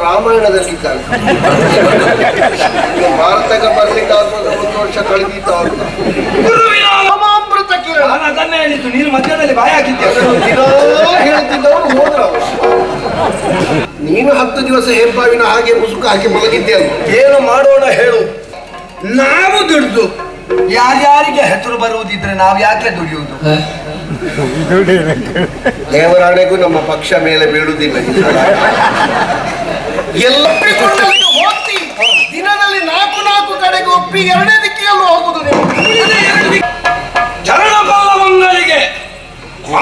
ರಾಮಾಯಣದಲ್ಲಿ ಭಾರತಕ್ಕೆ ಬರ್ಲಿಕ್ಕೆ ಆಗುವಾಗ 1 ವರ್ಷ ಕಳೆದಿತ್ತು ರಾಮಾಮೃತ ಕಿರಣ. ಅದನ್ನೇ ಹೇಳಿದ್ದು, ನೀನು ಮಧ್ಯದಲ್ಲಿ ಬಾಯಿ ಹಾಕಿದ್ದೆ. ಹೇಳ್ತಿದ್ದವನು ಹೋದ್ರ. ನೀನು 10 ದಿವಸ ಹೆಬ್ಬಾವಿನ ಹಾಗೆ ಮುಸುಕು ಹಾಕಿ ಮಲಗಿದ್ದೆ ಅಲ್ಲ. ಏನು ಮಾಡೋಣ ಹೇಳು? ನಾವು ದುಡ್ದು ಯಾರ್ಯಾರಿಗೆ ಹೆಸರು ಬರುವುದಿದ್ರೆ ನಾವು ಯಾಕೆ ದುಡಿಯುವುದು? ದೇವರಾಣೆಗೂ ನಮ್ಮ ಪಕ್ಷ ಮೇಲೆ ಬೀಳುವುದಿಲ್ಲ. ಎಲ್ಲ ಹೋಗ್ತಿ ದಿನದಲ್ಲಿ 4 ಕಡೆಗೆ ಒಪ್ಪಿ 2ನೇ ದಿಕ್ಕಿಯಲ್ಲೂ ಹೋಗುದು. ಚರಣಪಾಲವಂಗಳಿಗೆ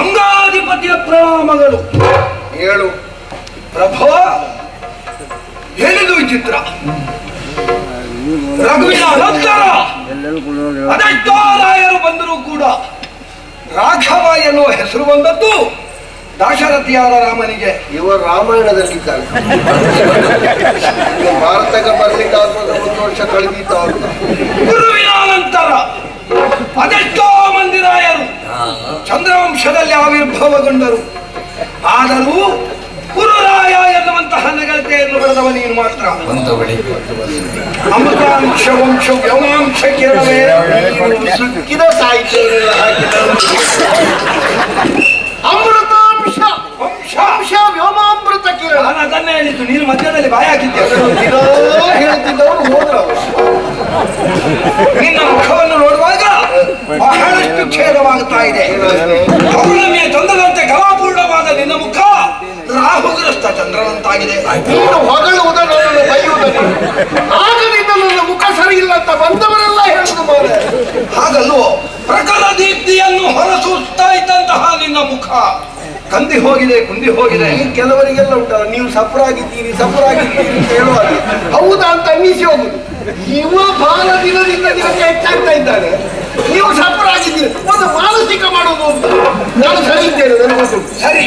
ಅಂಗಾಧಿಪತಿಯ ಪ್ರಣಾಮಗಳು. ಹೇಳು ಪ್ರಭೋ, ಹೇಳಿದು ವಿಚಿತ್ರ. ರಘುವಿನ ಅನಂತರ ಅದೆಷ್ಟೋ ರಾಯರು ಬಂದರೂ ಕೂಡ ರಾಘವ ಎನ್ನುವ ಹೆಸರು ಬಂದದ್ದು ದಾಶರಥಿಯಾದ ರಾಮನಿಗೆ. ರಾಮಾಯಣದಲ್ಲಿ ಭಾರತಕ್ಕೆ ಬರ್ಲಿಕ್ಕೆ ಆಗುವಾಗ 1 ವರ್ಷ ಕಳೆದಿತ್ತು. ಗುರುವಿನ ಅನಂತರ ಅದೆಷ್ಟೋ ಮಂದಿ ರಾಯರು ಚಂದ್ರವಂಶದಲ್ಲಿ ಆವಿರ್ಭಾವಗೊಂಡರು. ಆದರೂ ಗುರುರಾಯ ಎನ್ನುವಂತಹ ನಗರತೆಯನ್ನು ಬೆಳೆದವ ನೀನು ಮಾತ್ರ. ಅಮೃತಾಂಶ ವಂಶ ವ್ಯೋಮಾಂಶ ಕಿರಣವೇ ಸುಕ್ಕಿದ ಸಾಹಿತ್ಯವೆಲ್ಲ ಅಮೃತಾಂಶ ವಂಶ ವ್ಯೋಮಾಮೃತ ಕಿರಣ. ನಾನು ಅದನ್ನೇ ಹೇಳಿದ್ದು, ನೀನು ಮಧ್ಯದಲ್ಲಿ ಬಾಯಿ ಹಾಕಿದ್ದೆ. ಹೇಳ್ತಿದ್ದವನು ಹೋದ್ರ. ನಿನ್ನ ಮುಖವನ್ನು ನೋಡುವಾಗ ಬಹಳಷ್ಟು ಛೇದವಾಗುತ್ತಾ ಇದೆ. ಪೌರ್ಣಮಿಯ ಚಂದ್ರನಂತೆ ಕಲಾಪೂರ್ಣವಾದ ನಿನ್ನ ಮುಖ ರಾಹುಗ್ರಸ್ತ ಚಂದ್ರನಂತಾಗಿದೆ. ನೀನು ಹೊಗಳುವುದನ್ನು ಬೈಯುವುದನ್ನು ಆಗದಿಂದ ನನ್ನ ಮುಖ ಸರಿ ಇಲ್ಲ ಅಂತ ಬಂದವರೆಲ್ಲ ಹೇಳುದು ಮಾರೆ. ಹಾಗಲ್ಲೋ, ಪ್ರಖರ ದೀಪ್ತಿಯನ್ನು ಹೊರಸೂಸ್ತಾ ಇದ್ದಂತಹ ನಿನ್ನ ಮುಖ ಕಂದಿ ಹೋಗಿದೆ, ಕುಂದಿ ಹೋಗಿದೆ. ಈ ಕೆಲವರಿಗೆಲ್ಲ ಉಂಟಲ್ಲ, ನೀವು ಸಫರಾಗಿದ್ದೀರಿ ಅಂತ ಹೇಳುವಾಗ ಹೌದಾ ಅಂತ ಅನ್ನಿಸಿ ಹೋಗುದು. ಇವ ಬಹಳ ದಿನದಿಂದ ದಿನಕ್ಕೆ ಹೆಚ್ಚಾಗ್ತಾ ಇದ್ದಾನೆ, ನೀವು ಸಫರಾಗಿದ್ದೀರಿ. ಒಂದು ಮಾನಸಿಕ ಮಾಡೋದು ಅಂತ ನಾನು ಸರಿ ಇದ್ದೇನೆ, ನನಗೊತ್ತು ಸರಿ.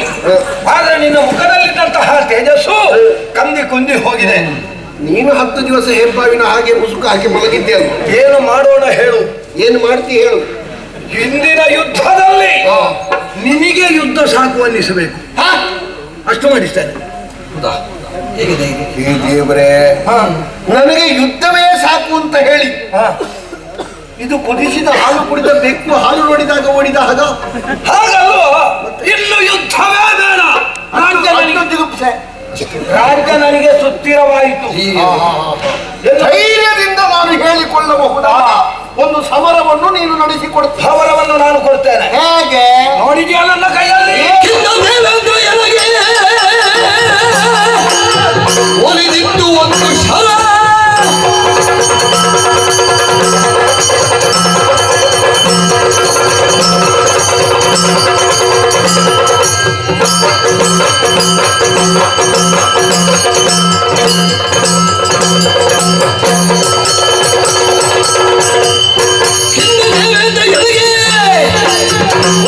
ಆದ್ರೆ ನಿನ್ನ ಮುಖದಲ್ಲಿದ್ದಂತಹ ತೇಜಸ್ಸು ಕಂದಿ ಕುಂದಿ ಹೋಗಿದೆ. ನೀನು 10 ದಿವಸ ಹೆಬ್ಬಾವಿನ ಹಾಗೆ ಮುಸುಕು ಹಾಕಿ ಮಲಗಿದ್ದೆ ಅಲ್ಲ. ಏನು ಮಾಡೋಣ ಹೇಳು? ಏನು ಮಾಡ್ತಿ ಹೇಳು? ಹಿಂದಿನ ಯುದ್ಧದಲ್ಲಿ ನಿನಗೆ ಯುದ್ಧ ಸಾಕು ಅನ್ನಿಸಬೇಕು, ಅಷ್ಟು ಮಾಡಿಸ್ತೇನೆ. ದೇವರೇ, ನನಗೆ ಯುದ್ಧವೇ ಸಾಕು ಅಂತ ಹೇಳಿ ಇದು ಕುದಿಸಿದ ಹಾಲು ಕುಡಿದ ಬೆಕ್ಕು ಹಾಲು ನೋಡಿದಾಗ ಓಡಿದ ಹಾಗಲ್ವ? ಇನ್ನು ಯುದ್ಧವೇ ಬೇಡ. ರಾಜ್ಯ ನನಗೆ ಸುಸ್ಥಿರವಾಯಿತು. ಧೈರ್ಯದಿಂದ ನಾನು ಹೇಳಿಕೊಳ್ಳಬಹುದಾದ ಒಂದು ಸಮರವನ್ನು ನೀನು ನಡೆಸಿಕೊಡುತ್ತ. ಸಮರವನ್ನು ನಾನು ಕೊಡ್ತೇನೆ. ಹೇಗೆ? ನೋಡಿದ್ಯಾ ನನ್ನ ಕೈಯಲ್ಲಿ ಒಲಿದಿದ್ದು ಒಂದು ಶರ.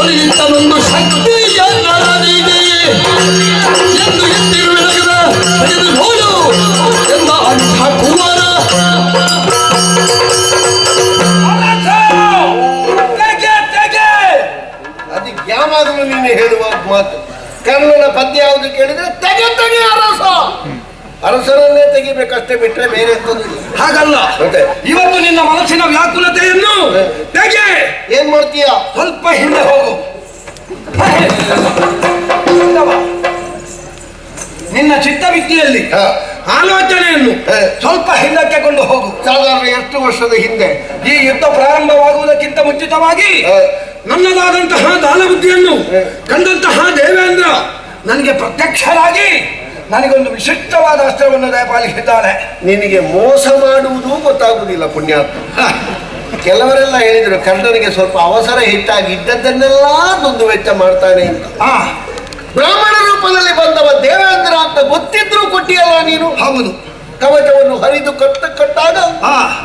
ಒಲಿದಿದ್ದೊಂದು ಶಕ್ತಿ ಜನರಿಗೆ ಎಂದು ಎತ್ತಿರುವುದರ ತೆಗೆದುಕೊಂಡು ಎಂದ ಅಂಥ ಕುಮಾರ. ಅದಕ್ಕೆ ಯಾವಾಗಲೂ ನೀನು ಹೇಳುವ ಮಾತು. ಕರ್ಣನ ಪದ್ಯ ಯಾವುದು ಕೇಳಿದ್ರೆ ತೆಗೆ ಅರಸ, ಅರಸರನ್ನೇ ತೆಗಿಬೇಕಷ್ಟೇ, ಬಿಟ್ಟರೆ ಬೇರೆ ಎಂತದ್ದು. ಹಾಗಲ್ಲ, ಇವತ್ತು ನಿನ್ನ ಮನಸ್ಸಿನ ವ್ಯಾಕುಲತೆಯನ್ನು ತೆಗೆ. ಏನ್ ಮಾಡ್ತೀಯ? ಸ್ವಲ್ಪ ಹಿಂದೆ ಹೋಗು. ನಿನ್ನ ಚಿತ್ತವಿದ್ಯೆಯಲ್ಲಿ ಆಲೋಚನೆಯನ್ನು ಸ್ವಲ್ಪ ಹಿಂದಕ್ಕೆ ಕೊಂಡು ಹೋಗು. ಸಾಧಾರಣ ಎಷ್ಟು ವರ್ಷದ ಹಿಂದೆ? ಈ ಯುದ್ಧ ಪ್ರಾರಂಭವಾಗುವುದಕ್ಕಿಂತ ಮುಂಚಿತವಾಗಿ ನನ್ನದಾದಂತಹ ದಾನಬುದ್ಧಿಯನ್ನು ಕಂಡಂತಹ ದೇವೇಂದ್ರ ನನಗೆ ಪ್ರತ್ಯಕ್ಷರಾಗಿ ನನಗೊಂದು ವಿಶಿಷ್ಟವಾದ ಅಸ್ತ್ರವನ್ನು ದಯಪಾಲಿಸಿದ್ದಾನೆ. ನಿನಗೆ ಮೋಸ ಮಾಡುವುದು ಗೊತ್ತಾಗುವುದಿಲ್ಲ ಪುಣ್ಯಾತ್ಮ. ಕೆಲವರೆಲ್ಲ ಹೇಳಿದ್ರು ಕರ್ಣನಿಗೆ ಸ್ವಲ್ಪ ಅವಸರ ಹೆಚ್ಚಾಗಿ ಇದ್ದದ್ದನ್ನೆಲ್ಲ ದುಂದು ವೆಚ್ಚ ಮಾಡ್ತಾನೆ ಅಂತ. ಬ್ರಾಹ್ಮಣ ರೂಪದಲ್ಲಿ ಬಂದವ ದೇವೇಂದ್ರ ಅಂತ ಗೊತ್ತಿದ್ರು ಕೊಟ್ಟಿಯಲ್ಲ ನೀನು. ಹೌದು, ಕವಚವನ್ನು ಹರಿದು ಕಟ್ಟಾಗ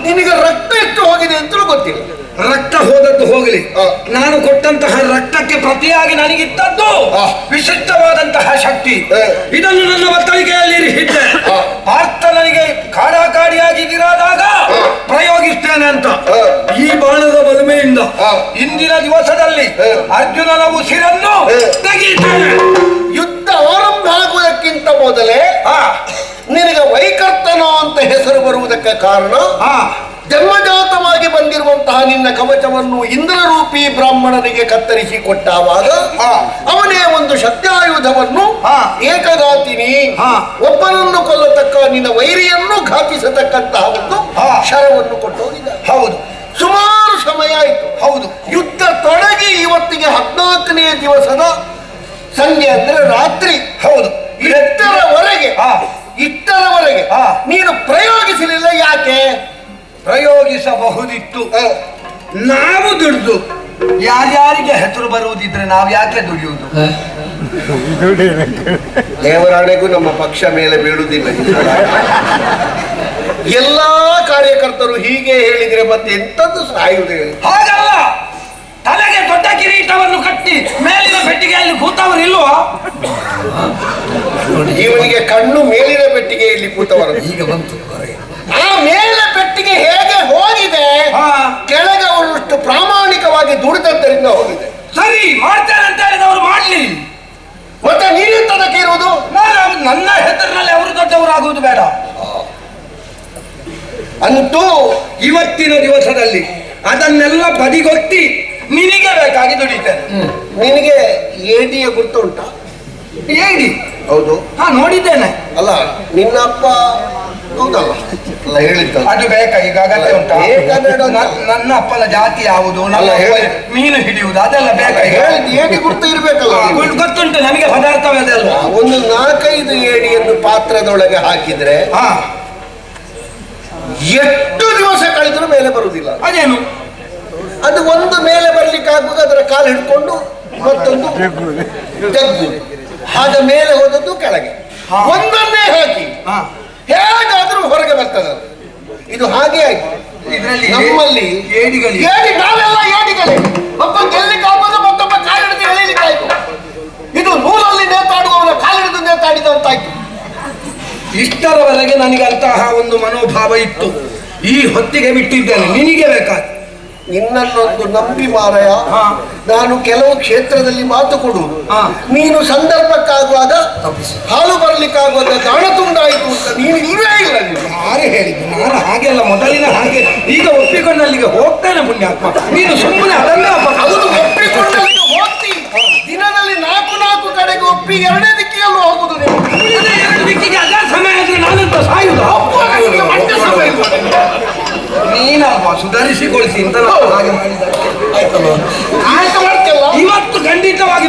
ನಿನಗೆ ರಕ್ತ ಎಷ್ಟು ಹೋಗಿದೆ ಅಂತಲೂ ಗೊತ್ತಿಲ್ಲ. ರಕ್ತ ಹೋದದ್ದು ಹೋಗಲಿ, ನಾನು ಕೊಟ್ಟಂತಹ ರಕ್ತಕ್ಕೆ ಪ್ರತಿಯಾಗಿ ನನಗಿದ್ದದ್ದು ವಿಶಿಷ್ಟವಾದಂತಹ ಶಕ್ತಿ. ಇದನ್ನು ನನ್ನ ಒತ್ತಳಿಕೆಯಲ್ಲಿ ಇರಿಸಿದ್ದೆ. ಪಾರ್ಥ ನನಗೆ ಕಾಡಾಕಾಡಿಯಾಗಿದ್ದಾಗ ಪ್ರಯೋಗಿಸ್ತೇನೆ ಅಂತ ಈ ಬಾಣದ ಬಲಮೆಯಿಂದ ಇಂದಿನ ದಿವಸದಲ್ಲಿ ಅರ್ಜುನನ ಉಸಿರನ್ನು ತೆಗೆಯುತ್ತೇನೆ. ಯುದ್ಧ ಆರಂಭ ಆಗುವುದಕ್ಕಿಂತ ಮೊದಲೇ ನಿನ್ನ ಅಂತ ಹೆಸರು ಬರುವುದಕ್ಕೆ ಕಾರಣ ಜನ್ಮಜಾತವಾಗಿ ಬಂದಿರುವಂತಹ ನಿನ್ನ ಕವಚವನ್ನು ಇಂದ್ರರೂಪಿ ಬ್ರಾಹ್ಮಣನಿಗೆ ಕತ್ತರಿಸಿ ಕೊಟ್ಟಾವಾಗ ಅವನೇ ಒಂದು ಶಕ್ತ್ಯಾಯುಧವನ್ನು ಏಕಘಾತಿನಿ ಒಬ್ಬನನ್ನು ಕೊಲ್ಲತಕ್ಕ ನಿನ್ನ ವೈರಿಯನ್ನು ಘಾತಿಸತಕ್ಕಂತಹ ಒಂದು ಶರವನ್ನು ಕೊಟ್ಟೋಗಿದ್ದ. ಹೌದು, ಸುಮಾರು ಸಮಯ ಆಯಿತು. ಹೌದು, ಯುದ್ಧ ತೊಡಗಿ ಇವತ್ತಿಗೆ 14ನೇ ದಿವಸದ ಸಂಜೆ ಅಂದ್ರೆ ರಾತ್ರಿ. ಹೌದು, ಇಷ್ಟರವರೆಗೆ ನೀನು ಪ್ರಯೋಗಿಸಲಿಲ್ಲ. ಯಾಕೆ? ಪ್ರಯೋಗಿಸಬಹುದಿತ್ತು. ನಾವು ದುಡಿದು ಯಾರ್ಯಾರಿಗೆ ಹೆಸರು ಬರುವುದಿದ್ರೆ ನಾವು ಯಾಕೆ ದುಡಿಯುವುದು? ದೇವರಾಣೆಗೂ ನಮ್ಮ ಪಕ್ಷ ಮೇಲೆ ಬೀಳುವುದಿಲ್ಲ. ಎಲ್ಲಾ ಕಾರ್ಯಕರ್ತರು ಹೀಗೆ ಹೇಳಿದ್ರೆ ಮತ್ತೆ ಎಂತದ್ದು ಸಾಯುವುದು ಹೇಳಿ? ಹಾಗಲ್ಲ, ತಲೆಗೆ ದೊಡ್ಡ ಕಿರೀಟವನ್ನು ಕಟ್ಟಿ ಮೇಲಿನ ಪೆಟ್ಟಿಗೆಯಲ್ಲಿ ಕೂತವರು ಇಲ್ವಾ? ಇವನಿಗೆ ಕಣ್ಣು ಮೇಲಿನ ಪೆಟ್ಟಿಗೆಯಲ್ಲಿ ಕೂತವರು ಈಗ ಬಂತು. ಆ ಮೇಲಿನ ಪೆಟ್ಟಿಗೆ ಹೇಗೆ ಹೋಗಿದೆ, ಕೆಳಗೆ ಅವರಷ್ಟು ಪ್ರಾಮಾಣಿಕವಾಗಿ ದುಡಿದದ್ದರಿಂದ ಹೋಗಿದೆ. ಸರಿ, ಮಾಡ್ತೇನೆ ಅಂತ ಹೇಳಿದವರು ಮಾಡ್ಲಿ. ಮತ್ತೆ ನೀನೆಂತದಕ್ಕೆ ಇರುವುದು? ನನ್ನ ಹೆಸರಿನಲ್ಲಿ ಅವರು ದೊಡ್ಡವರಾಗುವುದು ಬೇಡ. ಅಂತೂ ಇವತ್ತಿನ ದಿವಸದಲ್ಲಿ ಅದನ್ನೆಲ್ಲ ಬದಿಗೊತ್ತಿ ನಿನಗೆ ಬೇಕಾಗಿ ದುಡಿತೇನೆ. ನಿನಗೆ ಏಡಿಯ ಗುರ್ತುಂಟ? ಏಡಿ? ಹೌದು, ನೋಡಿದ್ದೇನೆ. ಅಲ್ಲ, ನಿನ್ನ ಅಪ್ಪ ಹೌದಲ್ಲ ಅಲ್ಲ ಹೇಳಿದ್ದ. ಅದು ಬೇಕಾ? ಈಗ ಅಗತ್ಯ ಉಂಟಾ? ನನ್ನ ಅಪ್ಪನ ಜಾತಿ ಯಾವುದು, ಮೀನು ಹಿಡಿಯುವುದು, ಅದೆಲ್ಲ ಬೇಕಾ? ಏಡಿ ಗುರ್ತು ಇರ್ಬೇಕಲ್ಲ. ಗೊತ್ತುಂಟು ನನಗೆ, ಪದಾರ್ಥವೇ ಅದೆಲ್ಲ. ಒಂದು 4-5 ಏಡಿಯನ್ನು ಪಾತ್ರದೊಳಗೆ ಹಾಕಿದ್ರೆ ಎಷ್ಟು ದಿವಸ ಕಳೆದರೂ ಮೇಲೆ ಬರುವುದಿಲ್ಲ. ಅದೇನು? ಅದು ಒಂದು ಮೇಲೆ ಬರ್ಲಿಕ್ಕೆ ಆಗುವಾಗ ಅದರ ಕಾಲು ಹಿಡ್ಕೊಂಡು ಮತ್ತೊಂದು ಜಗ್ಗು, ಆಗ ಮೇಲೆ ಹೋದದ್ದು ಕೆಳಗೆ. ಒಂದನ್ನೇ ಹಾಕಿ ಹೇಗಾದ್ರೂ ಹೊರಗೆ ಬರ್ತದೆ. ಇದು ಹಾಗೆ ಆಯ್ತು ಇದರಲ್ಲಿ. ನಮ್ಮಲ್ಲಿ ನಾವೆಲ್ಲ ಏಡಿಗಳೇ. ಒಬ್ಬ ಗೆಲ್ಲಿಕ್ಕೆ ಆಗೋದು, ಮತ್ತೊಬ್ಬ ಕಾಲಿಡಿದು ಎಳೀಲಿಕ್ಕೆ ಆಯ್ತು. ಇದು ನೂಲಲ್ಲಿ ನೇತಾಡುವವನ ಕಾಲಿಡಿದು ನೇತಾಡಿದಂತಾಯ್ತು. ಇಷ್ಟರವರೆಗೆ ನನಗೆ ಅಂತಹ ಒಂದು ಮನೋಭಾವ ಇತ್ತು. ಈ ಹೊತ್ತಿಗೆ ಬಿಟ್ಟಿದ್ದೇನೆ. ನಿನಗೆ ಬೇಕಾದ ನಿನ್ನನ್ನೊಂದು ನಂಬಿ ಮಾರಾಯ ನಾನು ಕೆಲವು ಕ್ಷೇತ್ರದಲ್ಲಿ ಮಾತು ಕೊಡುವುದು. ನೀನು ಸಂದರ್ಭಕ್ಕಾಗುವಾಗ ಹಾಲು ಬರ್ಲಿಕ್ಕಾಗುವಾಗ ಗಾಣ ತುಂಡಾಯಿತು ಅಂತ ನೀನು ನೀವೇ ಇಲ್ಲ. ಯಾರು ಹೇಳಿದ್ದು? ನಾನು ಹಾಗೆಲ್ಲ ಮೊದಲಿನ ಹಾಗೆ ಈಗ ಒಪ್ಪಿಕೊಂಡಲ್ಲಿಗೆ ಹೋಗ್ತೇನೆ ಪುಣ್ಯಾತ್ಮ. ನೀನು ಸುಮ್ಮನೆ ಅದನ್ನೇ ಹೌದು, ಒಪ್ಪಿಕೊಂಡಲ್ಲಿಗೆ ಹೋಗ್ತಿ. ದಿನದಲ್ಲಿ 4 ಕಡೆಗೆ ಒಪ್ಪಿ 2ನೇ ದಿಕ್ಕಿಯಲ್ಲೂ ಹೋಗುದು. ನೀವು 2 ದಿಕ್ಕಿಗೆ ಅದೇ ಸಮಯ ಆದ್ರೆ ನಾನಂತ ಸಾಯುದು. ನೀನಲ್ವಾ ಸುಧಾರಿಸಿಗೊಳಿಸಿ ಅಂತ ಹಾಗೆ ಮಾಡಿದ. ಆಯ್ತು, ಮಾಡ್ತಲ್ಲ. ಇವತ್ತು ಖಂಡಿತವಾಗಿ